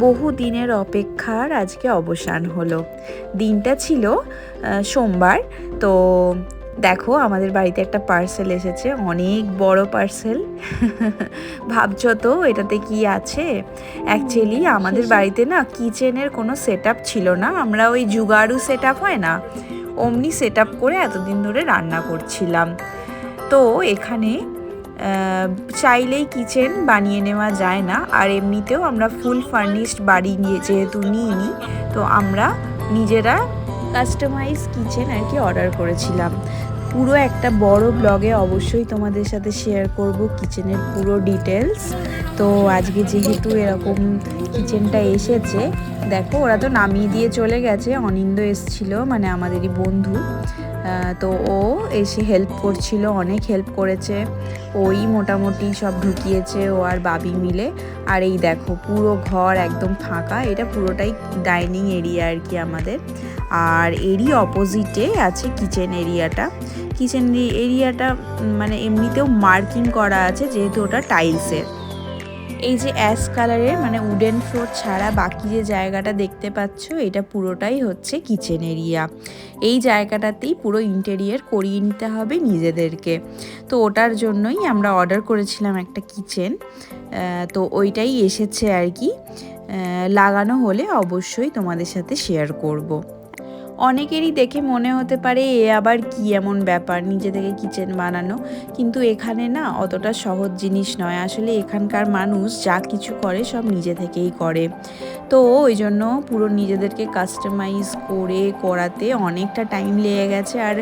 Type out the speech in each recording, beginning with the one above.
বহু দিনের অপেক্ষার আজকে অবসান হলো। দিনটা ছিল সোমবার। তো দেখো আমাদের বাড়িতে একটা পার্সেল এসেছে, অনেক বড় পার্সেল। ভাবছো তো এটাতে কি আছে? অ্যাকচুয়ালি আমাদের বাড়িতে না কিচেনের কোনো সেট আপ ছিল না। আমরা ওই জুগাড়ু সেট আপ হয় না, অমনি সেট আপ করে এতদিন ধরে রান্না করছিলাম। তো এখানে চাইলেই কিচেন বানিয়ে নেওয়া যায় না, আর এমনিতেও আমরা ফুল ফার্নিশড বাড়ি নিয়ে যেহেতু নিইনি, তো আমরা নিজেরা কাস্টমাইজ কিচেন আর কি অর্ডার করেছিলাম। পুরো একটা বড় ব্লগে অবশ্যই তোমাদের সাথে শেয়ার করব কিচেনের পুরো ডিটেলস। তো আজকে যেহেতু এরকম কিচেনটা এসেছে, দেখো ওরা তো নামিয়ে দিয়ে চলে গেছে। অনিন্দ এসছিল, মানে আমাদেরই বন্ধু। তো ও এসে হেল্প করছিল, অনেক হেল্প করেছে। ওই মোটামুটি সব ঢুকিয়েছে, ও আর বাবি মিলে। আর এই দেখো পুরো ঘর একদম ফাঁকা, এটা পুরোটাই ডাইনিং এরিয়া আর কি আমাদের। আর এরই অপোজিটে আছে কিচেন এরিয়াটা। কিচেন এরিয়াটা মানে এমনিতেও মার্কিং করা আছে, যেহেতু ওটা টাইলসের। এই যে অ্যাশ কালারের মানে উডেন ফ্লোর ছাড়া বাকি যে জায়গাটা দেখতে পাচ্ছ, এটা পুরোটাই হচ্ছে কিচেন এরিয়া। এই জায়গাটাতেই পুরো ইন্টেরিয়ার করিয়ে নিতে হবে নিজেদেরকে। তো ওটার জন্যই আমরা অর্ডার করেছিলাম একটা কিচেন। তো ওইটাই এসেছে আর কি। লাগানো হলে অবশ্যই তোমাদের সাথে শেয়ার করব। অনেকেরই দেখে মনে হতে পারে এ আবার কি এমন ব্যাপার নিজে থেকে কিচেন বানানো, কিন্তু এখানে না অতটা সহজ জিনিস নয়। আসলে এখানকার মানুষ যা কিছু করে সব নিজে থেকেই করে। তো ওই জন্য পুরো নিজেদেরকে কাস্টমাইজ করে করাতে অনেকটা টাইম লেগে গেছে। আর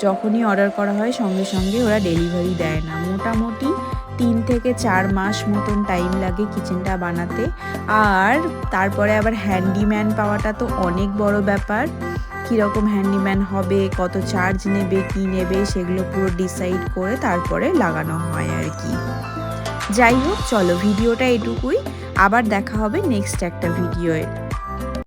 যখনই অর্ডার করা হয় সঙ্গে সঙ্গে ওরা ডেলিভারি দেয় না। মোটামুটি 3 থেকে 4 মাস মতন টাইম লাগে কিচেনটা বানাতে। আর তারপরে আবার হ্যান্ডিম্যান পাওয়াটা তো অনেক বড় ব্যাপার। কীরকম হ্যান্ডিম্যান হবে, কত চার্জ নেবে, কি নেবে, সেগুলো পুরো ডিসাইড করে তারপরে লাগানো হয় আর কি। যাই হোক, চলো ভিডিওটা এটুকুই। আবার দেখা হবে নেক্সট একটা ভিডিওয়ে।